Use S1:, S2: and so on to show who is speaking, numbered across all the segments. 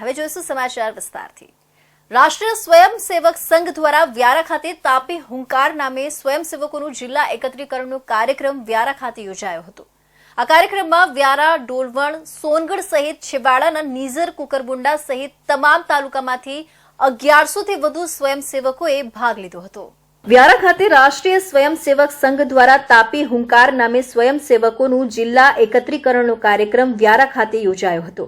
S1: હવે જોઈશું સમાચાર વિસ્તારથી। રાષ્ટ્રીય સ્વયંસેવક સંઘ દ્વારા વ્યારા ખાતે તાપી હુંકાર નામે સ્વયંસેવકોનું જિલ્લા એકત્રીકરણનો કાર્યક્રમ વ્યારા ખાતે યોજાયો હતો। આ કાર્યક્રમમાં વ્યારા, ડોલવણ, સોનગઢ સહિત છેવાડાના નીઝર, કુકરબુંડા સહિત તમામ તાલુકામાંથી 1100 થી વધુ સ્વયંસેવકોએ ભાગ લીધો હતો। વ્યારા ખાતે રાષ્ટ્રીય સ્વયંસેવક સંઘ દ્વારા તાપી હુંકાર નામે સ્વયંસેવકોનું જિલ્લા એકત્રીકરણનો કાર્યક્રમ વ્યારા ખાતે યોજાયો હતો,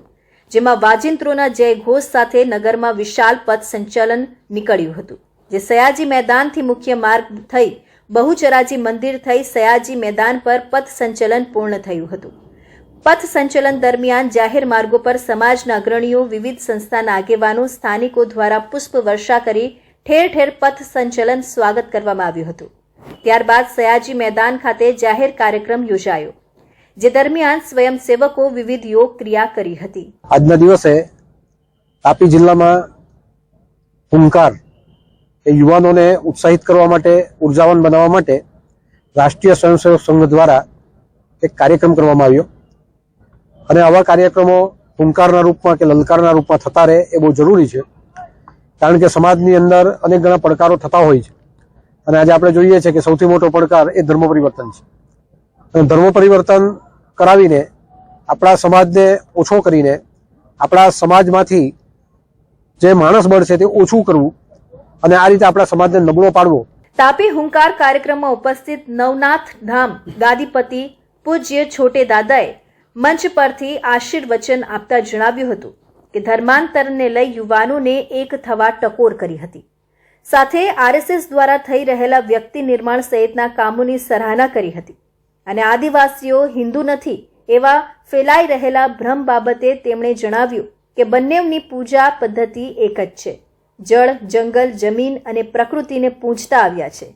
S1: જેમાં વાજિંત્રોના જય ઘોષ સાથે નગરમાં વિશાળ પથ સંચાલન નીકળ્યું હતું, જે સયાજી મેદાનથી મુખ્ય માર્ગ થઈ બહુચરાજી મંદિર થઈ સયાજી મેદાન પર પથ સંચાલન પૂર્ણ થયું હતું। પથ સંચાલન દરમિયાન જાહેર માર્ગો પર સમાજના અગ્રણીઓ, વિવિધ સંસ્થાના આગેવાનો, સ્થાનિકો દ્વારા પુષ્પ વર્ષા કરી ઠેર ઠેર પથ સંચાલન સ્વાગત કરવામાં આવ્યું હતું। ત્યારબાદ સયાજી મેદાન ખાતે જાહેર કાર્યક્રમ યોજાયો, જે દરમિયાન સ્વયંસેવકો વિવિધ યોગ ક્રિયા કરી હતી।
S2: આજના દિવસે તાપી જિલ્લામાં હુંકાર એ યુવાનોને ઉત્સાહિત કરવા માટે, ઉર્જાવાન બનાવવા માટે રાષ્ટ્રીય સ્વયંસેવક સંઘ દ્વારા એક કાર્યક્રમ કરવામાં આવ્યો અને આવા કાર્યક્રમો હુંકારના રૂપમાં કે લલકારના રૂપમાં થતા રહે એ બહુ જરૂરી છે, કારણ કે સમાજની અંદર અનેક ઘણા પડકારો થતા હોય છે અને આજે આપણે જોઈએ છીએ કે સૌથી મોટો પડકાર એ ધર્મ પરિવર્તન છે અને ધર્મ પરિવર્તન કરાવીને આપણા સમાજને ઓછો કરીને આપણા સમાજમાંથી જે માણસ બળ છે તે ઓછું કરવું અને આ રીતે આપણા સમાજને નબળો પાડવો।
S1: તાપી હુંકાર કાર્યક્રમમાં ઉપસ્થિત નવનાથ ધામ ગાદીપતિ પૂજ્ય છોટે દાદાએ મંચ પરથી આશીર્વચન આપતા જણાવ્યું હતું કે ધર્માંતરને લઈ યુવાનોને એક થવા ટકોર કરી હતી। સાથે આરએસએસ દ્વારા થઈ રહેલા વ્યક્તિ નિર્માણ સહિતના કામોની સરાહના કરી હતી અને આદિવાસીઓ હિન્દુ નથી એવા ફેલાઈ રહેલા ભ્રમ બાબતે તેમણે જણાવ્યું કે બંનેની પૂજા પદ્ધતિ એક જ છે। જળ, જંગલ, જમીન અને પ્રકૃતિને પૂજતા આવ્યા છે,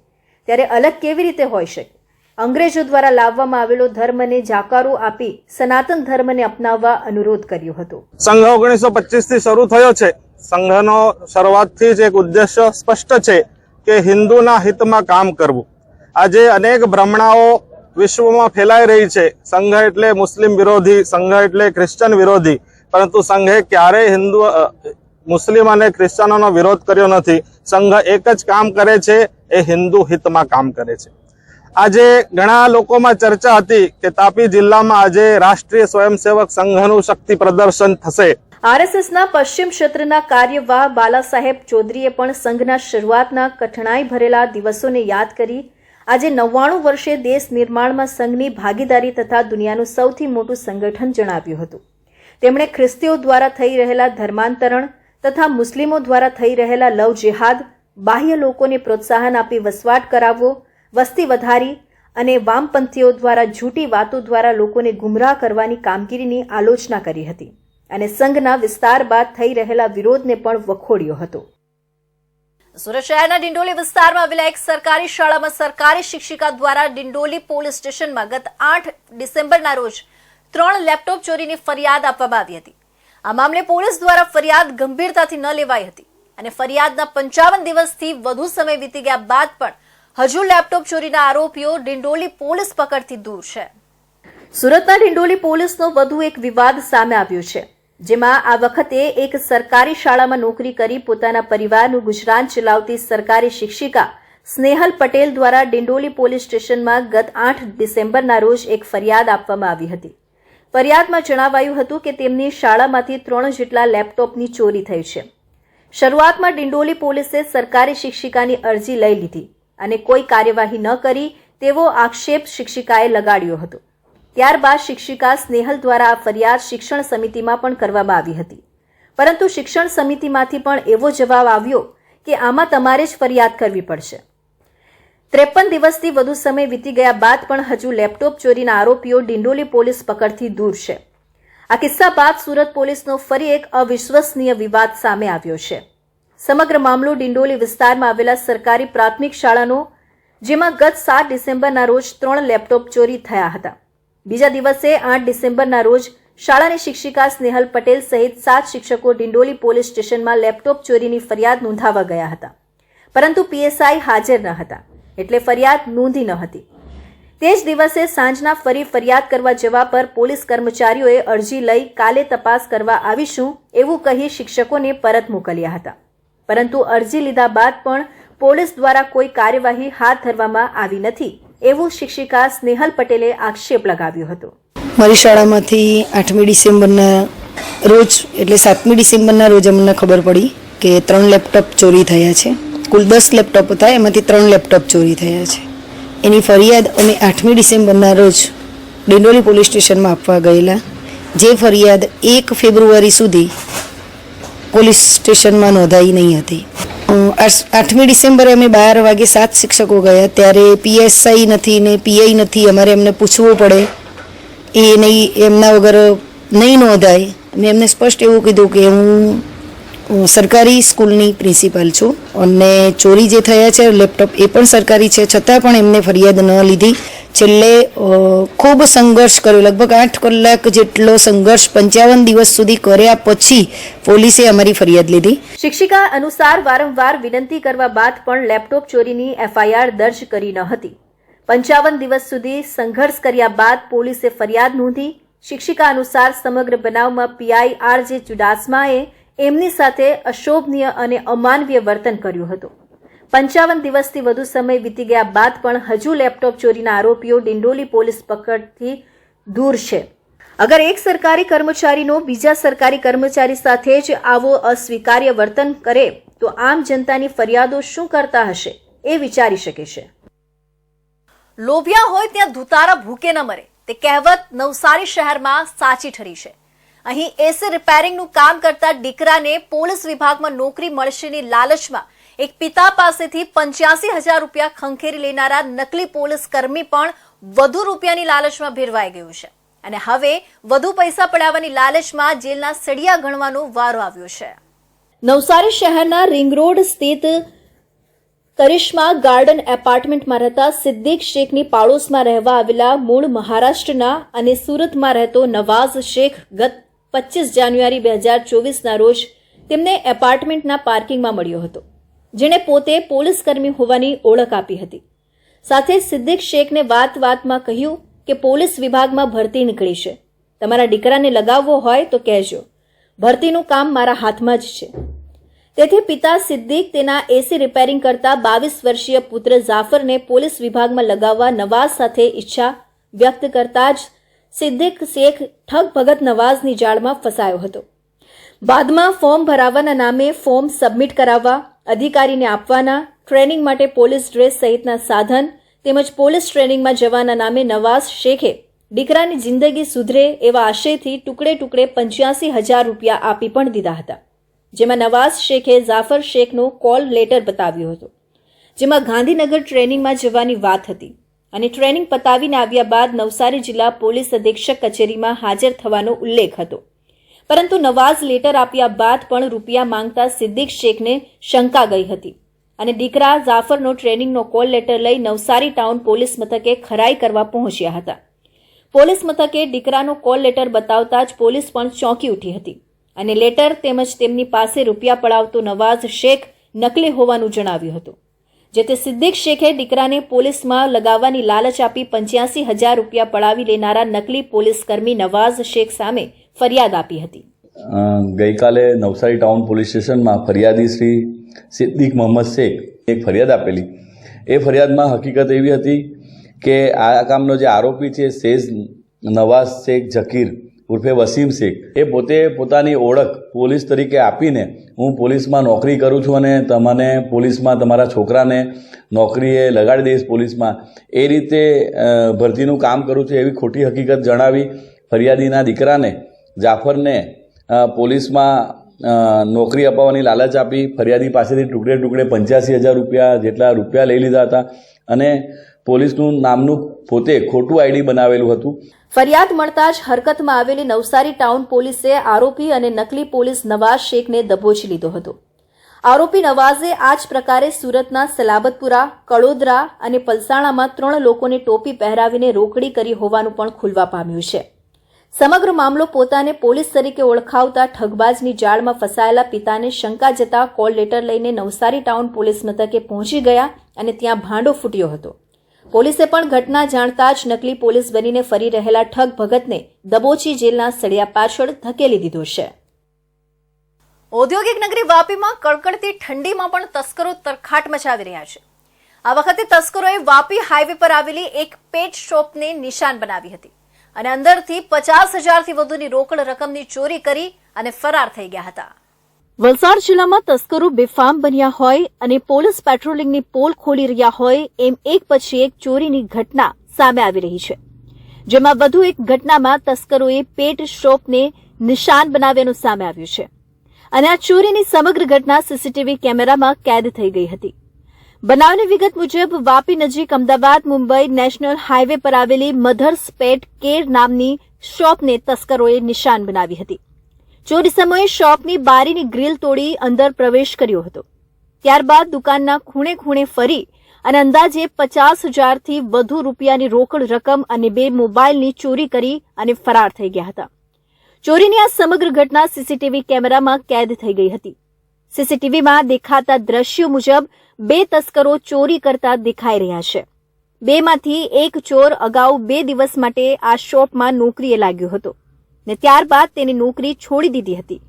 S1: ત્યારે અલગ કેવી રીતે હોઈ શકે? અંગ્રેજો દ્વારા લાવવામાં આવેલો ધર્મને જાકારો આપી સનાતન ધર્મને અપનાવવા અનુરોધ કર્યો હતો।
S3: સંઘ 1925 થી શરૂ થયો છે। સંઘનો શરૂઆતથી જ એક ઉદ્દેશ્ય સ્પષ્ટ છે કે હિન્દુના હિતમાં કામ કરવું। આજે અનેક ભ્રમણાઓ વિશ્વમાં ફેલાઈ રહી છે। સંઘ એટલે મુસ્લિમ વિરોધી, સંઘ એટલે ક્રિશ્ચન વિરોધી, પરંતુ સંઘે ક્યારેય હિન્દુ, મુસ્લિમ અને ક્રિશ્ચનોનો વિરોધ કર્યો નથી। સંઘ એક જ કામ કરે છે, એ હિન્દુ હિતમાં કામ કરે છે। આજે ઘણા લોકોમાં ચર્ચા હતી કે તાપી જિલ્લામાં આજે રાષ્ટ્રીય સ્વયંસેવક સંઘનું શક્તિ પ્રદર્શન થશે।
S1: આરએસએસના પશ્ચિમ ક્ષેત્રના કાર્યવાહ બાલાસાહેબ ચૌધરીએ પણ સંઘના શરૂઆતના કઠણાઈ ભરેલા દિવસોને યાદ કરી આજે 99 વર્ષે દેશ નિર્માણમાં સંઘની ભાગીદારી તથા દુનિયાનું સૌથી મોટું સંગઠન જણાવ્યું હતું। તેમણે ખ્રિસ્તીઓ દ્વારા થઈ રહેલા ધર્માંતરણ તથા મુસ્લિમો દ્વારા થઈ રહેલા લવ જેહાદ, બાહ્ય લોકોને પ્રોત્સાહન આપી વસવાટ કરાવવો, વસ્તી વધારી અને વામપંથીઓ દ્વારા જૂઠી વાતો દ્વારા લોકોને ગુમરાહ કરવાની કામગીરીની આલોચના કરી હતી અને સંઘના વિસ્તાર બાદ થઈ રહેલા વિરોધને પણ વખોડ્યો હતો। સુરત શહેરના ડિંડોલી વિસ્તારમાં આવેલા એક સરકારી શાળામાં સરકારી શિક્ષિકા દ્વારા ડિંડોલી પોલીસ સ્ટેશનમાં ગત 8 ડિસેમ્બરના રોજ 3 લેપટોપ ચોરીની ફરિયાદ આપવામાં આવી હતી। આ મામલે પોલીસ દ્વારા ફરિયાદ ગંભીરતાથી ન લેવાઈ હતી અને ફરિયાદના 55 દિવસથી વધુ સમય વીતી ગયા બાદ પણ હજુ લેપટોપ ચોરીના આરોપીઓ ડિંડોલી પોલીસ પકડથી દૂર છે। સુરતના ડિંડોલી પોલીસનો વધુ એક વિવાદ સામે આવ્યો છે, જેમાં આ વખતે એક સરકારી શાળામાં નોકરી કરી પોતાના પરિવારનું ગુજરાન ચલાવતી સરકારી શિક્ષિકા સ્નેહલ પટેલ દ્વારા ડિંડોલી પોલીસ સ્ટેશનમાં ગત 8 ડિસેમ્બરના રોજ એક ફરિયાદ આપવામાં આવી હતી। ફરિયાદમાં જણાવાયું હતું કે તેમની શાળામાંથી 3 જેટલા લેપટોપની ચોરી થઈ છે। શરૂઆતમાં ડિંડોલી પોલીસે સરકારી શિક્ષિકાની અરજી લઈ લીધી અને કોઈ કાર્યવાહી ન કરી તેવો આક્ષેપ શિક્ષિકાએ લગાડ્યો હતો। ત્યારબાદ શિક્ષિકા સ્નેહલ દ્વારા આ ફરિયાદ શિક્ષણ સમિતિમાં પણ કરવામાં આવી હતી, પરંતુ શિક્ષણ સમિતિમાંથી પણ એવો જવાબ આવ્યો કે આમાં તમારે જ ફરિયાદ કરવી પડશે। 53 દિવસથી વધુ સમય વીતી ગયા બાદ પણ હજુ લેપટોપ ચોરીના આરોપીઓ ડિંડોલી પોલીસ પકડથી દૂર છે। આ કિસ્સા બાદ સુરત પોલીસનો ફરી એક અવિશ્વસનીય વિવાદ સામે આવ્યો છે। સમગ્ર મામલો ડિંડોલી વિસ્તારમાં આવેલા સરકારી પ્રાથમિક શાળાનો, જેમાં ગત 7 ડિસેમ્બરના રોજ 3 લેપટોપ ચોરી થયા હતા। બીજા દિવસે 8 ડિસેમ્બરના રોજ શાળાની શિક્ષિકા સ્નેહલ પટેલ સહિત 7 શિક્ષકો ડિંડોલી પોલીસ સ્ટેશનમાં લેપટોપ ચોરીની ફરિયાદ નોંધાવવા ગયા હતા, પરંતુ પીએસઆઈ હાજર ન હતા એટલે ફરિયાદ નોંધી ન હતી। તે જ દિવસે સાંજના ફરી ફરિયાદ કરવા જવા પર પોલીસ કર્મચારીઓએ અરજી લઈ કાલે તપાસ કરવા આવીશું એવું કહી શિક્ષકોને પરત મોકલ્યા હતા, પરંતુ અરજી લીધા બાદ પણ પોલીસ દ્વારા કોઈ કાર્યવાહી હાથ ધરવામાં આવી નથી એવું શિક્ષિકા સ્નેહલ પટેલે આક્ષેપ લગાવ્યો હતો.
S4: મારી શાળામાંથી 8મી ડિસેમ્બરના રોજ એટલે 7મી ડિસેમ્બરના રોજ અમને ખબર પડી કે 3 લેપટોપ ચોરી થયા છે. કુલ 10 લેપટોપ હતા, એમાંથી 3 લેપટોપ ચોરી થયા છે. એની ફરિયાદ અમે 8મી ડિસેમ્બરના રોજ ડિંડોલી પોલીસ સ્ટેશનમાં આપવા ગયેલા, જે ફરિયાદ 1 ફેબ્રુઆરી સુધી પોલીસ સ્ટેશનમાં નોંધાઈ નહીં હતી. 8મી ડિસેમ્બરે અમે 12 વાગે 7 શિક્ષકો ગયા, ત્યારે PSI નથી ને PI નથી, અમારે એમને પૂછવું પડે, એ નહીં, એમના વગર નહીં નોંધાય. મેં એમને સ્પષ્ટ એવું કીધું કે હું સરકારી સ્કૂલની પ્રિન્સિપાલ છું અને ચોરી જે થયા છે લેપટોપ એ પણ સરકારી છે, છતાં પણ એમને ફરિયાદ ન લીધી. છેલ્લે ખૂબ સંઘર્ષ કર્યો, લગભગ 8 કલાક જેટલો સંઘર્ષ 55 દિવસ સુધી કર્યા પછી પોલીસે અમારી ફરિયાદ લીધી.
S1: શિક્ષિકા અનુસાર વારંવાર વિનંતી કરવા બાદ પણ લેપટોપ ચોરીની FIR દર્જ કરી ન હતી. 55 દિવસ સુધી સંઘર્ષ કર્યા બાદ પોલીસે ફરિયાદ નોંધી. શિક્ષિકા અનુસાર સમગ્ર બનાવમાં PI RJ ચુડાસમાએ એમની સાથે અશોભનીય અને અમાનવીય વર્તન કર્યું હતું. 55 દિવસથી વધુ સમય વીતી ગયા બાદ પણ હજુ લેપટોપ ચોરીના આરોપીઓ ડિંડોલી પોલીસ પકડથી દૂર છે. અગર એક સરકારી કર્મચારીનો બીજા સરકારી કર્મચારી સાથે જ આવો અસ્વીકાર્ય વર્તન કરે તો આમ જનતાની ફરિયાદો શું કરતા હશે એ વિચારી શકે છે. લોભિયા હોય ત્યાં ધુતારા ભૂકે ન મરે, તે કહેવત નવસારી શહેરમાં સાચી ઠરી છે. અહીં AC રિપેરિંગનું કામ કરતા દીકરાને પોલીસ વિભાગમાં નોકરી મળશેની લાલચમાં એક પિતા પાસેથી 85,000 રૂપિયા ખંખેરી લેનારા નકલી પોલીસ કર્મી પણ વધુ રૂપિયાની લાલચમાં ભેરવાઈ ગયું છે અને હવે વધુ પૈસા પડાવવાની લાલચમાં જેલના સળિયા ગણવાનો વારો આવ્યો છે. નવસારી શહેરના રિંગ રોડ સ્થિત કરિશ્મા ગાર્ડન એપાર્ટમેન્ટમાં રહેતા સિદ્દીક શેખની પાડોશમાં રહેવા આવેલા મૂળ મહારાષ્ટ્રના અને સુરતમાં રહેતો નવાઝ શેખ ગત 25 જાન્યુઆરી 2024ના રોજ તેમને એપાર્ટમેન્ટના પાર્કિંગમાં મળ્યો હતો, જેણે પોતે પોલીસ કર્મી હોવાની ઓળખ આપી હતી. સાથે સિદ્દીક શેખને વાતમાં કહ્યું કે પોલીસ વિભાગમાં ભરતી નીકળી છે, તમારા દીકરાને લગાવવો હોય તો કહેજો, ભરતીનું કામ મારા હાથમાં જ છે. તેથી પિતા સિદ્દીક તેના AC રિપેરિંગ કરતા 22 વર્ષીય પુત્ર જાફરને પોલીસ વિભાગમાં લગાવવા નવાઝ સાથે ઈચ્છા વ્યક્ત કરતા જ સિદ્દીક શેખ ઠગ ભગત નવાઝની જાળમાં ફસાયો હતો. બાદમાં ફોર્મ ભરાવવાના નામે ફોર્મ સબમિટ કરાવવા, અધિકારીને આપવાના, ટ્રેનિંગ માટે પોલીસ ડ્રેસ સહિતના સાધન તેમજ પોલીસ ટ્રેનિંગમાં જવાના નામે નવાઝ શેખે દીકરાની જિંદગી સુધરે એવા આશયથી ટુકડે 85,000 રૂપિયા આપી પણ દીધા હતા. જેમાં નવાઝ શેખે જાફર શેખનો કોલ લેટર બતાવ્યો હતો, જેમાં ગાંધીનગર ટ્રેનિંગમાં જવાની વાત હતી અને ટ્રેનિંગ પતાવીને આવ્યા બાદ નવસારી જિલ્લા પોલીસ અધિક્ષક કચેરીમાં હાજર થવાનો ઉલ્લેખ હતો. પરંતુ નવાઝ લેટર આપ્યા બાદ પણ રૂપિયા માંગતા સિદ્દીક શેખને શંકા ગઈ હતી અને દીકરા જાફરનો ટ્રેનિંગનો કોલ લેટર લઈ નવસારી ટાઉન પોલીસ મથકે ખરાઈ કરવા પહોંચ્યા હતા. પોલીસ મથકે દીકરાનો કોલ લેટર બતાવતા જ પોલીસ પણ ચોંકી ઉઠી હતી અને લેટર તેમજ તેમની પાસે રૂપિયા પડાવતો નવાઝ શેખ નકલી હોવાનું જણાવ્યું હતું. જેથી સિદ્દીક શેખે દીકરાને પોલીસમાં લગાવવાની લાલચ આપી 85,000 રૂપિયા પડાવી લેનારા નકલી પોલીસ કર્મી નવાઝ શેખ સામે ફરિયાદ આપી હતી.
S5: ગઈકાલે નવસારી ટાઉન પોલીસ સ્ટેશનમાં ફરિયાદી શ્રી સિદ્દીક મોહમ્મદ શેખ એક ફરિયાદ આપેલી. એ ફરિયાદમાં હકીકત એવી હતી કે આ કામનો જે આરોપી છે શેખ નવાઝ શેખ ઝકીર ઉર્ફે વસીમ શેખ, એ પોતે પોતાની ઓળખ પોલીસ તરીકે આપીને હું પોલીસમાં નોકરી કરું છું અને તમને પોલીસમાં તમારા છોકરાને નોકરીએ લગાડી દઈશ પોલીસમાં, એ રીતે ભરતીનું કામ કરું છું એવી ખોટી હકીકત જણાવી ફરિયાદીના દીકરાને જાફરને પોલીસમાં નોકરી અપાવવાની લાલચ આપી ફરિયાદી પાસેથી ટુકડે 85,000 રૂપિયા જેટલા રૂપિયા લઈ લીધા હતા અને પોલીસનું નામનું પોતે ખોટું ID બનાવેલું હતું.
S1: ફરિયાદ મળતા જ હરકતમાં આવેલી નવસારી ટાઉન પોલીસે આરોપી અને નકલી પોલીસ નવાઝ શેખને દબોચી લીધો હતો. આરોપી નવાઝે આ જ પ્રકારે સુરતના સલાબતપુરા, કડોદરા અને પલસાણામાં 3 લોકોને ટોપી પહેરાવીને રોકડી કરી હોવાનું પણ ખુલવા પામ્યું છે. સમગ્ર મામલો પોતાને પોલીસ તરીકે ઓળખાવતા ઠગબાજની જાળમાં ફસાયેલા પિતાને શંકા જતા કોલ લેટર લઈને નવસારી ટાઉન પોલીસ મથકે પહોંચી ગયા અને ત્યાં ભાંડો ફૂટ્યો હતો. પોલીસે પણ ઘટના જાણતા જ નકલી પોલીસ બનીને ફરી રહેલા ઠગ ભગતને દબોચી જેલના સળિયા પાછળ ધકેલી દીધો છે. ઔદ્યોગિક નગરી વાપીમાં કડકડતી ઠંડીમાં પણ તસ્કરો તરખાટ મચાવી રહ્યા છે. આ વખતે તસ્કરોએ વાપી હાઈવે પર આવેલી એક પેટ શોપને નિશાન બનાવી હતી અને અંદરથી 50,000થી વધુની રોકડ રકમની ચોરી કરી અને ફરાર થઈ ગયા હતા. વલસાડ જિલ્લામાં તસ્કરો બેફામ બન્યા હોય અને પોલીસ પેટ્રોલિંગની પોલ ખોલી રહ્યા હોય એમ એક પછી એક ચોરીની ઘટના સામે આવી રહી છે. જેમાં વધુ એક ઘટનામાં તસ્કરોએ પેટ શોપને નિશાન બનાવ્યાનું સામે આવ્યું છે અને આ ચોરીની સમગ્ર ઘટના સીસીટીવી કેમેરામાં કેદ થઈ ગઈ હતી. બનાવની વિગત મુજબ વાપી નજીક અમદાવાદ મુંબઈ નેશનલ હાઈવે પર આવેલી મધર્સ પેટ કેર નામની શોપને તસ્કરોએ નિશાન બનાવી હતી. ચોરી સમયે શોપની બારીની ગ્રીલ તોડી અંદર પ્રવેશ કર્યો હતો. ત્યારબાદ દુકાનના ખૂણે ખૂણે ફરી અને અંદાજે 50,000થી વધુ રૂપિયાની રોકડ રકમ અને 2 મોબાઈલની ચોરી કરી અને ફરાર થઈ ગયા હતા. ચોરીની આ સમગ્ર ઘટના સીસીટીવી કેમેરામાં કેદ થઈ ગઈ હતી. સીસીટીવીમાં દેખાતા દ્રશ્યો મુજબ 2 તસ્કરો ચોરી કરતા દેખાઈ રહ્યા છે. 2માંથી એક ચોર અગાઉ 2 દિવસ માટે આ શોપમાં નોકરીએ લાગ્યો હતો ને ત્યારબાદ તેની નોકરી છોડી દીધી હતી.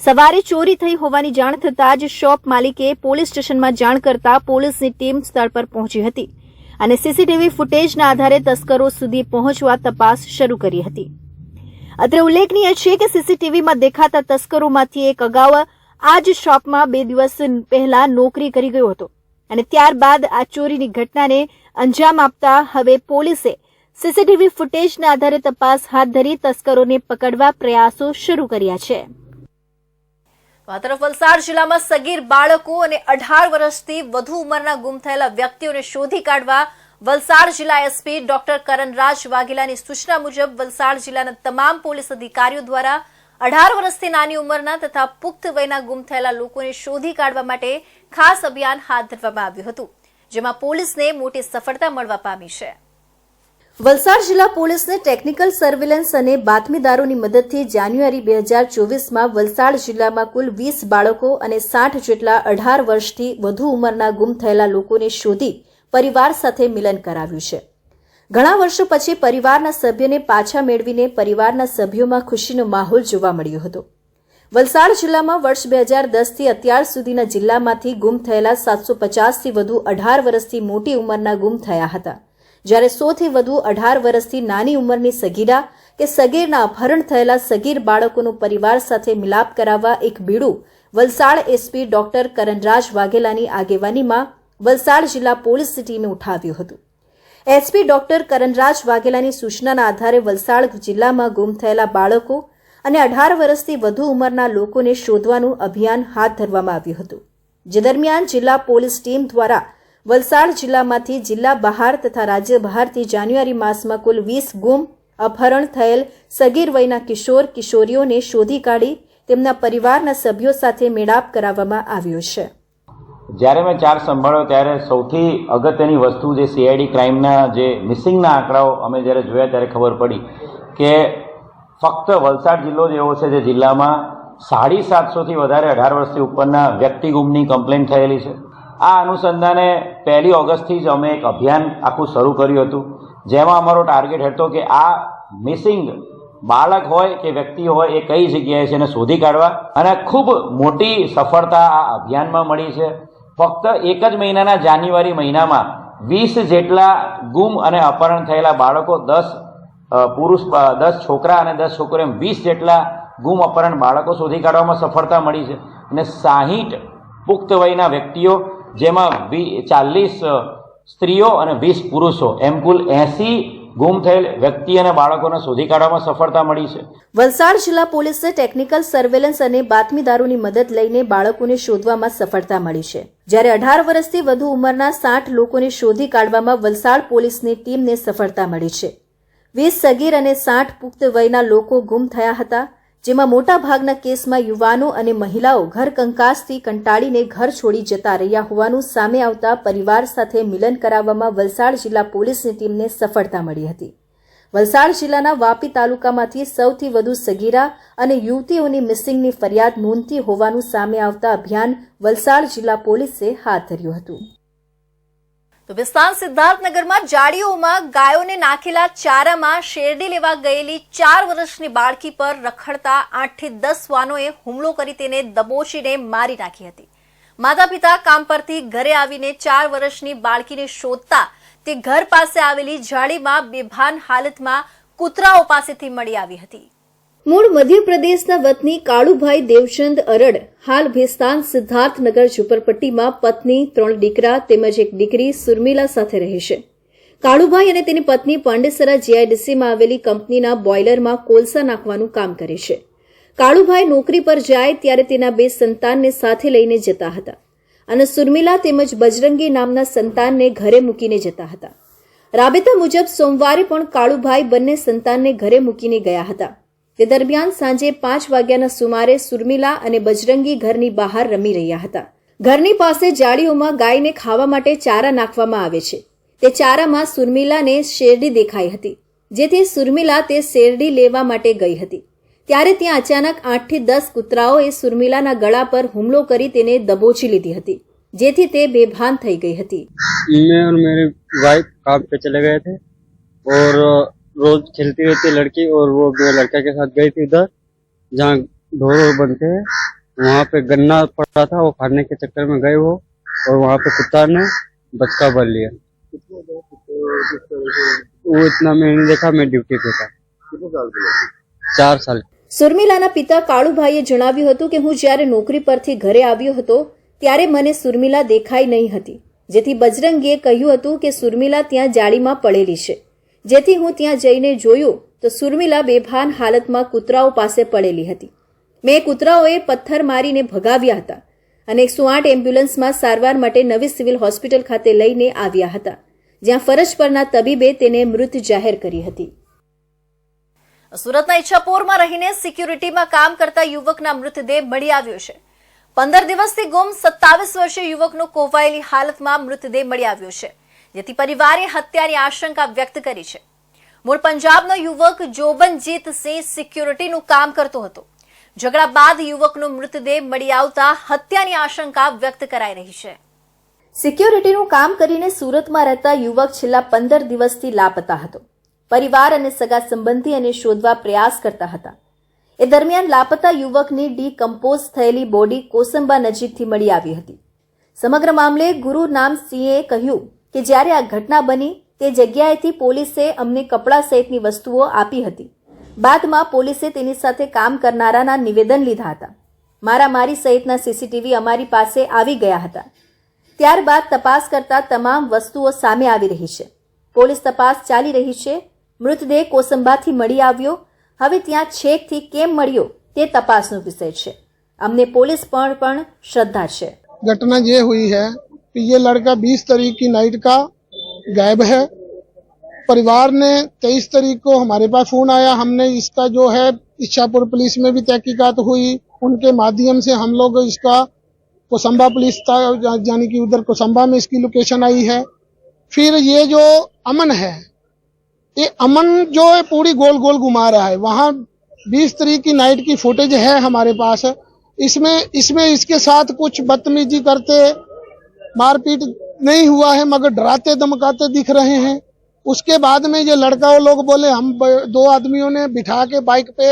S1: સવારે ચોરી થઈ હોવાની જાણ થતાં જ શોપ માલિકે પોલીસ સ્ટેશનમાં જાણ કરતા પોલીસની ટીમ સ્થળ પર પહોંચી હતી અને સીસીટીવી ફૂટેજના આધારે તસ્કરો સુધી પહોંચવા તપાસ શરૂ કરી હતી. અત્રે ઉલ્લેખનીય છે કે સીસીટીવીમાં દેખાતા તસ્કરોમાંથી એક અગાઉ આ જ શોપમાં 2 દિવસ પહેલા નોકરી કરી ગયો હતો અને ત્યારબાદ આ ચોરીની ઘટનાને અંજામ આપતા હવે પોલીસે સીસીટીવી ફૂટેજના આધારે તપાસ હાથ ધરી તસ્કરોને પકડવા પ્રયાસો શરૂ કર્યા છે. આ તરફ વલસાડ જિલ્લામાં સગીર બાળકો અને 18 વર્ષથી વધુ ઉંમરના ગુમ થયેલા વ્યક્તિઓને શોધી કાઢવા વલસાડ જિલ્લા એસપી ડોક્ટર કરણરાજ વાઘેલાની સૂચના મુજબ વલસાડ જિલ્લાના તમામ પોલીસ અધિકારીઓ દ્વારા 18 વર્ષથી નાની ઉંમરના તથા પુખ્ત વયના ગુમ થયેલા લોકોને શોધી કાઢવા માટે ખાસ અભિયાન હાથ ધરવામાં આવ્યું હતું, જેમાં પોલીસને મોટી સફળતા મળવા પામી છે. વલસાડ જિલ્લા પોલીસને ટેકનિકલ સર્વેલન્સ અને બાતમીદારોની મદદથી જાન્યુઆરી 2024માં વલસાડ જિલ્લામાં કુલ 20 બાળકો અને 60 જેટલા 18 વર્ષથી વધુ ઉંમરના ગુમ થયેલા લોકોને શોધી પરિવાર સાથે મિલન કરાવ્યું છે. ઘણા વર્ષો પછી પરિવારના સભ્યને પાછા મેળવીને પરિવારના સભ્યોમાં ખુશીનો માહોલ જોવા મળ્યો હતો. વલસાડ જિલ્લામાં વર્ષ 2010થી અત્યાર સુધીના જિલ્લામાંથી ગુમ થયેલા 750થી વધુ 18 વર્ષથી મોટી ઉંમરના ગુમ થયા હતા, જ્યારે 100થી વધુ 18 વર્ષથી નાની ઉંમરની સગીરા કે સગીરના અપહરણ થયેલા સગીર બાળકોનો પરિવાર સાથે મિલાપ કરાવવા એક બીડું વલસાડ એસપી ડોક્ટર કરણરાજ વાઘેલાની આગેવાનીમાં વલસાડ જિલ્લા પોલીસ ટીમે ઉઠાવ્યું હતું. એસપી ડોક્ટર કરણરાજ વાઘેલાની સૂચનાના આધારે વલસાડ જિલ્લામાં ગુમ થયેલા બાળકો અને 18 વર્ષથી વધુ ઉંમરના લોકોને શોધવાનું અભિયાન હાથ ધરવામાં આવ્યું હતું, જે દરમિયાન જિલ્લા પોલીસ ટીમ દ્વારા વલસાડ જિલ્લામાંથી જિલ્લા બહાર તથા રાજ્ય બહારથી જાન્યુઆરી માસમાં કુલ 20 ગુમ અપહરણ થયેલ સગીર વયના કિશોર કિશોરીઓને શોધી કાઢી તેમના પરિવારના સભ્યો સાથે મેળાપ કરાવવામાં આવ્યો છે.
S6: જ્યારે મેં ચાર્જ સંભાળ્યો ત્યારે સૌથી અગત્યની વસ્તુ જે સીઆઈડી ક્રાઇમના જે મિસિંગના આંકડાઓ અમે જ્યારે જોયા ત્યારે ખબર પડી કે ફક્ત વલસાડ જિલ્લો જ એવો છે જે જિલ્લામાં 750થી વધારે 18 વર્ષથી ઉપરના વ્યક્તિ ગુમની કમ્પ્લેન્ટ થયેલી છે. આ અનુસંધાને 1 ઓગસ્ટથી જ અમે એક અભિયાન આખું શરૂ કર્યું હતું, જેમાં અમારો ટાર્ગેટ હતો કે આ મિસિંગ બાળક હોય કે વ્યક્તિ હોય એ કઈ જગ્યાએ છે એને શોધી કાઢવા, અને ખૂબ મોટી સફળતા આ અભિયાનમાં મળી છે. ફક્ત એક જ મહિનાના જાન્યુઆરી મહિનામાં 20 જેટલા ગુમ અને અપહરણ થયેલા બાળકો, 10 છોકરા અને 10 છોકરીઓ એમ 20 જેટલા ગુમ અપહરણ બાળકો શોધી કાઢવામાં સફળતા મળી છે અને 60 પુખ્ત વયના વ્યક્તિઓ, જેમાં 40 સ્ત્રીઓ અને 20 પુરુષો, એમ કુલ 80 ગુમ થયેલ વ્યક્તિ અને બાળકોને શોધી કાઢવામાં સફળતા મળી છે.
S1: વલસાડ જિલ્લા પોલીસે ટેકનિકલ સર્વેલન્સ અને બાતમીદારોની મદદ લઈને બાળકોને શોધવામાં સફળતા મળી છે, જ્યારે 18 વર્ષથી વધુ ઉંમરના 60 લોકોને શોધી કાઢવામાં વલસાડ પોલીસની ટીમને સફળતા મળી છે. 20 સગીર અને 60 પુખ્ત વયના લોકો ગુમ થયા હતા, જેમાં મોટાભાગના કેસમાં યુવાનો અને મહિલાઓ ઘર કંકાસથી કંટાળીને ઘર છોડી જતા રહ્યા હોવાનું સામે આવતા પરિવાર સાથે મિલન કરાવવામાં વલસાડ જિલ્લા પોલીસની ટીમને સફળતા મળી હતી. વલસાડ જિલ્લાના વાપી તાલુકામાંથી સૌથી વધુ સગીરા અને યુવતીઓની મિસિંગની ફરિયાદ નોંધતી હોવાનું સામે આવતા અભિયાન વલસાડ જિલ્લા પોલીસે હાથ ધર્યું હતું. તો વિસ્તાર સિદ્ધાર્થનગરમાં જાડીઓમાં ગાયોને નાખેલા ચારામાં શેરડી લેવા ગયેલી 4 વર્ષની બાળકી પર રખડતા 8 થી 10 શ્વાનોએ હુમલો કરી તેને દબોચીને મારી નાખી હતી. માતા પિતા કામ પરથી ઘરે આવીને 4 વર્ષની બાળકીને શોધતા તે ઘર પાસે આવેલી જાડીમાં બેભાન હાલતમાં કૂતરાઓ પાસેથી મળી આવી હતી. મૂળ મધ્યપ્રદેશના વતની કાળુભાઈ દેવચંદ અરડ હાલ ભેસ્તાન સિદ્ધાર્થનગર ઝુંપડપટ્ટીમાં પત્ની 3 દીકરા તેમજ એક દીકરી સુરમીલા સાથે રહે છે. કાળુભાઈ અને તેની પત્ની પાંડેસરા જીઆઈડીસીમાં આવેલી કંપનીના બોઇલરમાં કોલસા નાખવાનું કામ કરે છે. કાળુભાઈ નોકરી પર જાય ત્યારે તેના 2 સંતાનને સાથે લઈને જતા હતા અને સુરમીલા તેમજ બજરંગી નામના સંતાનને ઘરે મૂકીને જતા હતા. રાબેતા મુજબ સોમવારે પણ કાળુભાઈ બંને સંતાનને ઘરે મૂકીને ગયા હતા. તે દરમિયાન સાંજે 5 વાગ્યાના સુમારે સુરમીલા અને બજરંગી ઘરની બહાર રમી રહ્યા હતા. ઘરની પાસે જાળીઓમાં ગાયને ખાવા માટે ચારા નાખવામાં આવે છે. તે ચારામાં સુરમીલાને શેરડી દેખાઈ હતી, જેથી સુરમીલા તે શેરડી લેવા માટે ગઈ હતી. ત્યારે ત્યાં અચાનક 8 થી 10 કૂતરાઓએ સુરમીલાના ગળા પર હુમલો કરી તેને દબોચી લીધી હતી, જેથી તે બેભાન થઈ ગઈ હતી.
S7: मैं और मेरी वाइफ काम पे चले गए थे और रोज खेलती रहती लड़की और वो मेरे लड़का के साथ गई थी उधर जहाँ ढोर बनते हैं, वहाँ पे गन्ना पड़ा था, वो खाने के चक्कर में गए वो और वहाँ पे कुत्ता ने बचका भर लिया. वो इतना मैं नहीं देखा, मैं ड्यूटी पे था. 4 साल.
S1: સુરમીલાના પિતા કાળુભાઈએ જણાવ્યું હતું કે હું જ્યારે નોકરી પરથી ઘરે આવ્યો હતો ત્યારે મને સુરમીલા દેખાઈ નહીં હતી, જેથી બજરંગીએ કહ્યું હતું કે સુરમીલા ત્યાં જાળીમાં પડેલી છે. જેથી હું ત્યાં જઈને જોયું તો સુરમીલા બેભાન હાલતમાં કૂતરાઓ પાસે પડેલી હતી. મેં કૂતરાઓએ પથ્થર મારીને ભગાવ્યા હતા અને 108 એમ્બ્યુલન્સમાં સારવાર માટે નવી સિવિલ હોસ્પિટલ ખાતે લઈને આવ્યા હતા, જ્યાં ફરજ પરના તબીબે તેને મૃત જાહેર કરી હતી. સુરતના ઈચ્છાપોરમાં રહીને સિક્યુરિટીમાં કામ કરતા યુવકના મૃતદેહ મળી આવ્યો છે. 15 દિવસથી ગુમ 27 વર્ષીય યુવકનો કોવાયેલી હાલતમાં મૃતદેહ મળી આવ્યો છે, જેથી પરિવારે હત્યાની આશંકા વ્યક્ત કરી છે. મૂળ પંજાબનો યુવક જોબનજીત સિંહ સિક્યુરિટીનું કામ કરતો હતો. ઝઘડા બાદ યુવકનો મૃતદેહ મળી આવતા હત્યાની આશંકા વ્યક્ત કરાઈ રહી છે. સિક્યુરિટીનું કામ કરીને સુરતમાં રહેતા યુવક છેલ્લા 15 દિવસથી લાપતા હતો. પરિવાર અને સગા સંબંધી અને શોધવા પ્રયાસ કરતા હતા. એ દરમિયાન લાપતા યુવકની ડીકમ્પોઝ થયેલી બોડી કોસંબા નજીકથી મળી આવી હતી. સમગ્ર મામલે ગુરુ નામસિંહે કહ્યું કે જ્યારે આ ઘટના બની તે જગ્યાએથી પોલીસે અમને કપડાં સહિતની વસ્તુઓ આપી હતી. બાદમાં પોલીસે તેની સાથે કામ કરનારાના નિવેદન લીધા હતા. મારામારી સહિતના સીસીટીવી અમારી પાસે આવી ગયા હતા. ત્યારબાદ તપાસ કરતા તમામ વસ્તુઓ સામે આવી રહી છે. પોલીસ તપાસ ચાલી રહી છે. મૃતદેહ કોસંબાથી મળી આવ્યો. હવે ત્યાં છેકથી કેમ મળ્યો તે તપાસનો વિષય છે. અમને પોલીસ પર પણ શ્રદ્ધા છે.
S8: घटना ये हुई है कि ये लड़का 20 तारीख की नाइट का गायब है. परिवार ने 23 तारीख को हमारे पास फोन आया. हमने इसका जो है इच्छापुर पुलिस में भी तहकीकात हुई. उनके माध्यम से हम लोग इसका कोसंबा पुलिस यानी कि उधर कोसंबा में इसकी लोकेशन आई है. फिर ये जो अमन है, ये अमन जो है पूरी गोल गोल घुमा रहा है. वहाँ 20 तारीख की नाइट की फुटेज है हमारे पास. इसमें इसके साथ कुछ बदतमीजी करते, मारपीट नहीं हुआ है मगर डराते धमकाते दिख रहे हैं. उसके बाद में ये लड़का वो लोग बोले हम 2 आदमियों ने बिठा के बाइक पे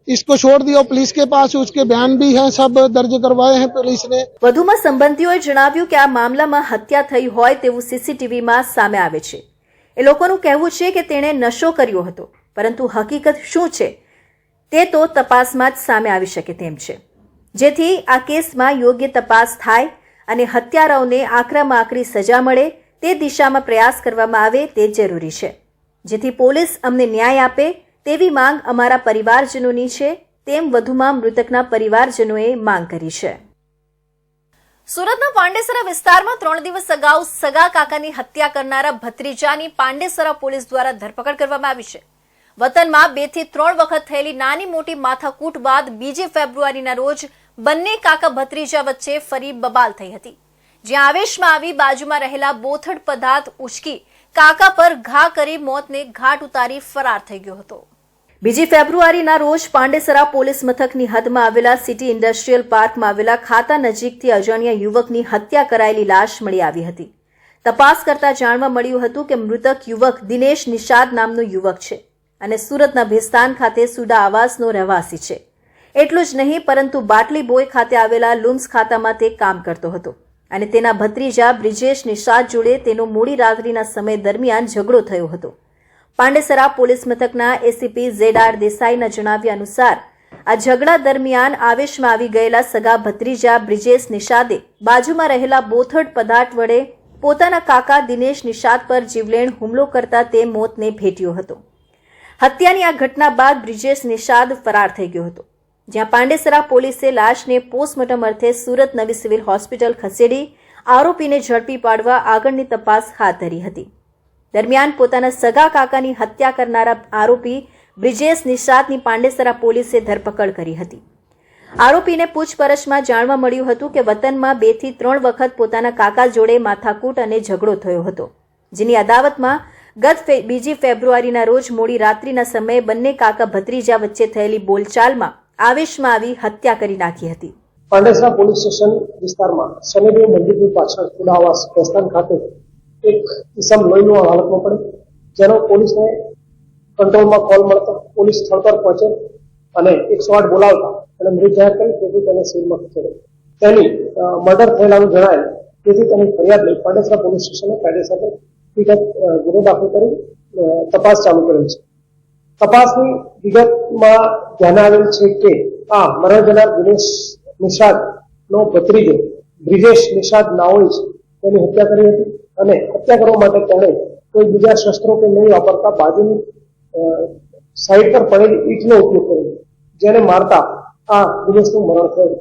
S8: इसको छोड़ दिया पुलिस के पास. उसके बयान भी हैं, सब दर्ज करवाए हैं पुलिस ने.
S1: વધુમાં સંબંધીઓએ જણાવ્યું કે આ મામલામાં હત્યા થઈ હોય તેવું સીસીટીવીમાં સામે આવે છે. એ લોકોનું કહેવું છે કે તેણે નશો કર્યો હતો, પરંતુ હકીકત શું છે તે તો તપાસમાં જ સામે આવી શકે તેમ છે. જેથી આ કેસમાં યોગ્ય તપાસ થાય અને હત્યારાઓને આકરામાં આકરી સજા મળે તે દિશામાં પ્રયાસ કરવામાં આવે તે જરૂરી છે. જેથી પોલીસ અમને ન્યાય આપે તેવી માંગ અમારા પરિવારજનોની છે, તેમ વધુમાં મૃતકના પરિવારજનોએ માંગ કરી છે. સુરતના પાંડેસરા વિસ્તારમાં 3 દિવસ અગાઉ સગા કાકાની હત્યા કરનારા ભત્રીજાની પાંડેસરા પોલીસ દ્વારા ધરપકડ કરવામાં આવી છે. વતનમાં 2 થી 3 વખત થયેલી નાની મોટી માથાકૂટ બાદ 2 ફેબ્રુઆરીના રોજ બંને કાકા ભત્રીજા વચ્ચે ફરી બબાલ થઈ હતી, જ્યાં આવેશમાં આવી બાજુમાં રહેલા બોથડ પદાર્થ ઉચકી કાકા પર ઘા કરી મોતને ઘાટ ઉતારી ફરાર થઈ ગયો હતો. 2 ફેબ્રુઆરીના રોજ પાંડેસરા પોલીસ મથકની હદમાં આવેલા સિટી ઇન્ડસ્ટ્રીયલ પાર્કમાં આવેલા ખાતા નજીકથી અજાણ્યા યુવકની હત્યા કરાયેલી લાશ મળી આવી હતી. તપાસ કરતા જાણવા મળ્યું હતું કે મૃતક યુવક દિનેશ નિષાદ નામનો યુવક છે અને સુરતના ભેસ્તાન ખાતે સુડા આવાસનો રહેવાસી છે. એટલું જ નહીં પરંતુ બાટલી બોય ખાતે આવેલા લુમ્સ ખાતામાં તે કામ કરતો હતો અને તેના ભત્રીજા બ્રિજેશ નિષાદ જોડે તેનો મોડી રાત્રિના સમય દરમિયાન ઝઘડો થયો હતો. પાંડેસરા પોલીસ મથકના એસીપી ZR દેસાઈના જણાવ્યા અનુસાર આ ઝઘડા દરમિયાન આવેશમાં આવી ગયેલા સગા ભત્રીજા બ્રિજેશ નિષાદે બાજુમાં રહેલા બોથડ પદાર્થ વડે પોતાના કાકા દિનેશ નિષાદ પર જીવલેણ હુમલો કરતા તે મોતને ભેટ્યો હતો. હત્યાની આ ઘટના બાદ બ્રિજેશ નિષાદ ફરાર થઈ ગયો હતો, જ્યાં પાંડેસરા પોલીસે લાશને પોસ્ટમોર્ટમ અર્થે સુરત નવી સિવિલ હોસ્પિટલ ખસેડી આરોપીને ઝડપી પાડવા આગળની તપાસ હાથ ધરી હતી. દરમિયાન પોતાના સગા કાકાની હત્યા કરનારા આરોપી બ્રિજેશ નિષાદની પાંડેસરા પોલીસે ધરપકડ કરી હતી. આરોપીને પૂછપરછમાં જાણવા મળ્યું હતું કે વતનમાં 2 થી 3 વખત પોતાના કાકા જોડે માથાકૂટ અને ઝઘડો થયો હતો, જેની અદાવતમાં ગત 2 ફેબ્રુઆરીના રોજ મોડી રાત્રિના સમયે બંને કાકા ભત્રીજા વચ્ચે થયેલી બોલચાલમાં આવેશમાં આવી હત્યા કરી નાખી હતી.
S2: પાંડેસરા પોલીસ સ્ટેશન વિસ્તારમાં શનિદેવ મંદિરની પાછળ સુડાવાસ ભેસ્તાન ખાતે એક ઇસમ લોહીનો હાલતમાં પડે, જેનો પોલીસને કંટ્રોલમાં કોલ મળતો પોલીસ સ્થળ પર પહોંચે અને 108 બોલાવતા અને મૃત જાહેર કરી તેથી તેને સિવિલમાં ખસેડ્યો. તેની મર્ડર થયેલાનું જણાયેલ તેથી તેની ફરિયાદ લઈ પાંડેસરા પોલીસ સ્ટેશને કાયદેસર ગુનો દાખલ કરી તપાસ ચાલુ કરેલ છે. તપાસની વિગતમાં ધ્યાન આવેલ છે કે આ મરણ જનાર દિનેશ નિષાદ નો ભત્રીજો બ્રિજેશ નિષાદ નાઓઈ છે તેની હત્યા કરી હતી અને હત્યા કરવા માટે તેણે કોઈ બીજા શસ્ત્રો કે નહીં વાપરતા બાજુની સાઈડ પર પડેલી ઈંટનો ઉપયોગ કર્યો, જેને મારતા આ દિનેશનું મરણ થયું.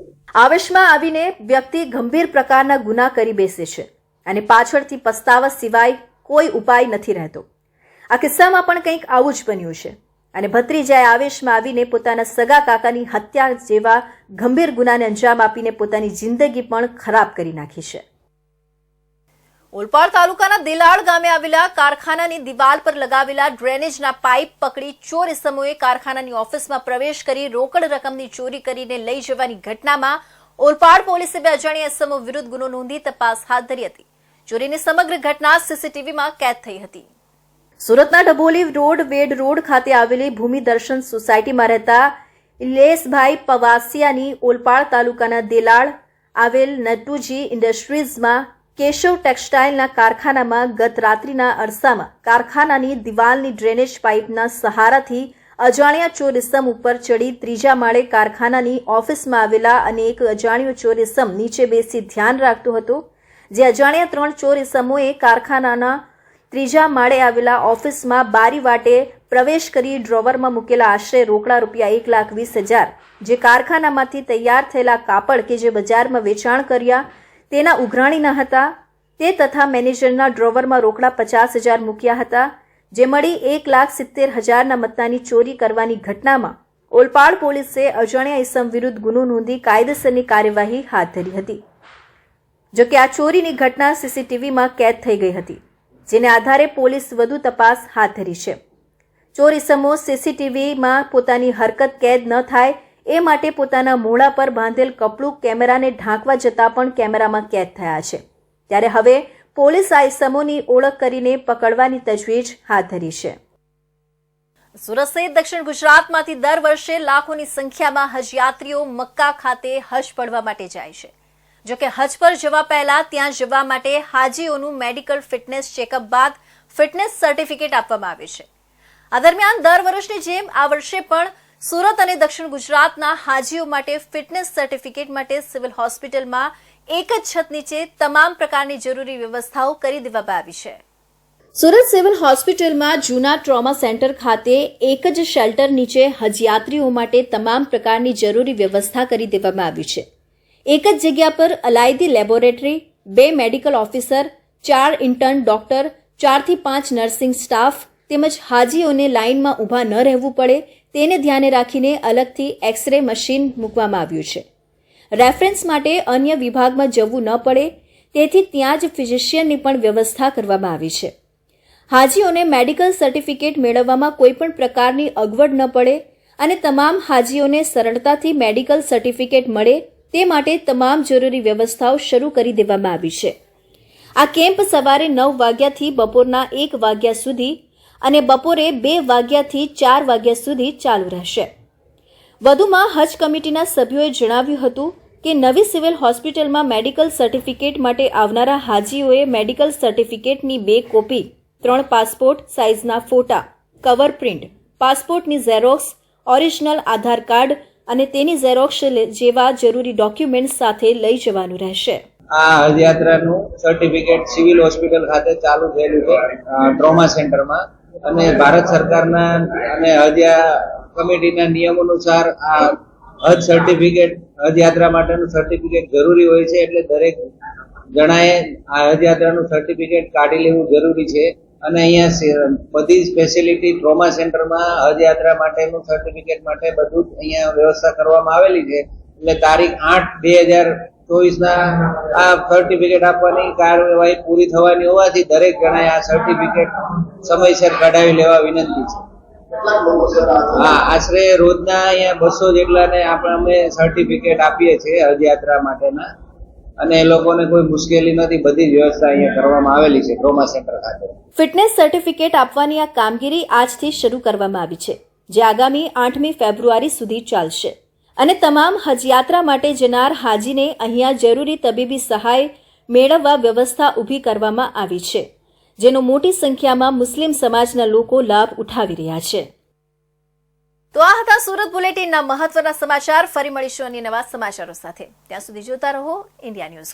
S1: આવેશમાં આવીને વ્યક્તિ ગંભીર પ્રકારના ગુના કરી બેસે છે અને પાછળથી પસ્તાવા સિવાય કોઈ ઉપાય નથી રહેતો. આ કિસ્સામાં પણ કંઈક આવું જ બન્યું છે અને ભત્રીજાએ આવેશમાં આવીને પોતાના સગા કાકાની હત્યા જેવા ગંભીર ગુનાને અંજામ આપીને પોતાની જિંદગી પણ ખરાબ કરી નાખી છે. ઓલપાડ તાલુકાના દેલાડ ગામે આવેલા કારખાનાની દિવાલ પર લગાવેલા ડ્રેનેજના પાઇપ પકડી ચોર ઇસમોએ કારખાનાની ઓફિસમાં પ્રવેશ કરી રોકડ રકમની ચોરી કરીને લઈ જવાની ઘટનામાં ઓલપાડ પોલીસે 2 અજાણ્યા ઇસમો વિરુદ્ધ ગુનો નોંધી તપાસ હાથ ધરી હતી. ચોરીની સમગ્ર ઘટના સીસીટીવીમાં કેદ થઈ હતી. સુરતના ડભોલી રોડ વેડ રોડ ખાતે આવેલી ભૂમિ દર્શન સોસાયટીમાં રહેતા ઇલેશભાઈ પવાસિયાની ઓલપાડ તાલુકાના દેલાડ આવેલ નટુજી ઇન્ડસ્ટ્રીઝમાં કેશવ ટેક્સટાઇલના કારખાનામાં ગત રાત્રિના અરસામાં કારખાનાની દિવાલની ડ્રેનેજ પાઇપના સહારાથી અજાણ્યા ચોર ઇસમ ઉપર ચડી 3જા માળે કારખાનાની ઓફિસમાં આવેલા અને એક અજાણ્યો ચોર ઇસમ નીચે બેસી ધ્યાન રાખતો હતો, જે અજાણ્યા 3 ચોર ઇસમોએ કારખાનાના 3જા માળે આવેલા ઓફિસમાં બારી વાટે પ્રવેશ કરી ડ્રોવરમાં મૂકેલા આશરે રોકડા રૂપિયા 1,20,000 જે કારખાનામાંથી તૈયાર થયેલા કાપડ કે જે બજારમાં વેચાણ કર્યા તેના ઉઘરાણી ન હતા તે તથા મેનેજરના ડ્રોવરમાં રોકડા 50,000 મૂક્યા હતા, જે મળી 1,70,000ના મત્તાની ચોરી કરવાની ઘટનામાં ઓલપાડ પોલીસે અજાણ્યા ઇસમ વિરુદ્ધ ગુનો નોંધી કાયદેસરની કાર્યવાહી હાથ ધરી હતી. જો કે આ ચોરીની ઘટના સીસીટીવીમાં કેદ થઈ ગઈ હતી, જેને આધારે પોલીસ વધુ તપાસ હાથ ધરી છે. ચોર ઇસમો સીસીટીવીમાં પોતાની હરકત કેદ ન થાય એ માટે પોતાના મોઢા પર બાંધેલ કપડું કેમેરાને ઢાંકવા જતાં પણ કેમેરામાં કેદ થયા છે. ત્યારે હવે પોલીસ આ ઇસમોની ઓળખ કરીને પકડવાની તજવીજ હાથ ધરી છે. સુરત સહિત દક્ષિણ ગુજરાતમાંથી દર વર્ષે લાખોની સંખ્યામાં હજયાત્રીઓ મક્કા ખાતે હજ પડવા માટે જાય છે. જો કે હજ પર જવા પહેલા ત્યાં જવા માટે હાજીઓનું મેડિકલ ફિટનેસ ચેકઅપ બાદ ફિટનેસ સર્ટિફિકેટ આપવામાં આવે છે. આ દરમિયાન દર વર્ષની જેમ આ વર્ષે પણ સુરત અને દક્ષિણ ગુજરાતના હાજીઓ માટે ફિટનેસ સર્ટિફિકેટ માટે સિવિલ હોસ્પિટલમાં એક જ છત નીચે તમામ પ્રકારની જરૂરી વ્યવસ્થાઓ કરી દેવામાં આવી છે. સુરત સિવિલ હોસ્પિટલમાં જૂના ટ્રોમા સેન્ટર ખાતે એક જ શેલ્ટર નીચે હજયાત્રીઓ માટે તમામ પ્રકારની જરૂરી વ્યવસ્થા કરી દેવામાં આવી છે. એક જ જગ્યા પર અલાયદી laboratory, 2 medical officer, 4 intern doctor, 4 થી 5 નર્સિંગ સ્ટાફ તેમજ હાજીઓને લાઇનમાં ઊભા ન રહેવું પડે તેને ધ્યાને રાખીને અલગથી એક્સરે મશીન મૂકવામાં આવ્યું છે. રેફરન્સ માટે અન્ય વિભાગમાં જવું ન પડે તેથી ત્યાં જ ફિઝિશિયનની પણ વ્યવસ્થા કરવામાં આવી છે. હાજીઓને મેડિકલ સર્ટિફિકેટ મેળવવામાં કોઈપણ પ્રકારની અગવડ ન પડે અને તમામ હાજીઓને સરળતાથી મેડિકલ સર્ટિફિકેટ મળે તે માટે તમામ જરૂરી વ્યવસ્થાઓ શરૂ કરી દેવામાં આવી છે. આ કેમ્પ સવારે 9 વાગ્યાથી બપોરના 1 વાગ્યા સુધી અને બપોરે 2 વાગ્યાથી 4 વાગ્યા સુધી ચાલુ રહેશે. વધુમાં હજ કમિટીના સભ્યોએ જણાવ્યું હતું કે નવી સિવિલ હોસ્પિટલમાં મેડિકલ સર્ટિફિકેટ માટે આવનારા હાજીઓએ મેડિકલ સર્ટિફિકેટની 2 કોપી, 3 પાસપોર્ટ સાઇઝના ફોટા, કવર પ્રિન્ટ, પાસપોર્ટની ઝેરોક્સ, ઓરિજિનલ આધાર કાર્ડ અને તેની ઝેરોક્સ જેવા જરૂરી ડોક્યુમેન્ટ્સ સાથે લઈ જવાનું રહેશે.
S9: આ હજયાત્રાનું સર્ટિફિકેટ સિવિલ હોસ્પિટલ ખાતે ચાલુ થયેલું છે ટ્રોમા સેન્ટરમાં, અને ભારત સરકારના અને હજ કમિટીના નિયમ અનુસાર આ હજ સર્ટિફિકેટ હજ યાત્રા માટેનું સર્ટિફિકેટ જરૂરી હોય છે. એટલે દરેક જણાએ આ હજ યાત્રાનું સર્ટિફિકેટ કાઢી લેવું જરૂરી છે. અને અહીંયા બધી ફેસિલિટી ટ્રોમા સેન્ટરમાં હજ યાત્રા માટેનું સર્ટિફિકેટ માટે બધું જ અહીંયા વ્યવસ્થા કરવામાં આવેલી છે. એટલે તારીખ 8/2024 આ સર્ટિફિકેટ આપવાની કાર્યવાહી પૂરી થવાની હોવાથી દરેક જણાએ આ સર્ટિફિકેટ સમયસર કઢાવી લેવા વિનંતી છે. હા, આશરે રોજના અહીંયા 200 જેટલાને અમે સર્ટિફિકેટ આપીએ છીએ હજ યાત્રા માટેના, અને એ લોકોને કોઈ મુશ્કેલી નથી. બધી જ વ્યવસ્થા અહીંયા કરવામાં આવેલી છે ટ્રોમા સેન્ટર ખાતે.
S1: ફિટનેસ સર્ટિફિકેટ આપવાની આ કામગીરી આજથી શરૂ કરવામાં આવી છે, જે આગામી 8મી ફેબ્રુઆરી સુધી ચાલશે. અને તમામ હજયાત્રા માટે જનાર હાજીને અહીંયા જરૂરી તબીબી સહાય મેળવવા વ્યવસ્થા ઊભી કરવામાં આવી છે, જેનો મોટી સંખ્યામાં મુસ્લિમ સમાજના લોકો લાભ ઉઠાવી રહ્યા છે. તો આ હતા સુરત બુલેટિનના મહત્વના સમાચાર. ફરી મળીશું અન્ય નવા સમાચારો સાથે. ત્યાં સુધી જોતા રહો ઇન્ડિયા ન્યૂઝ.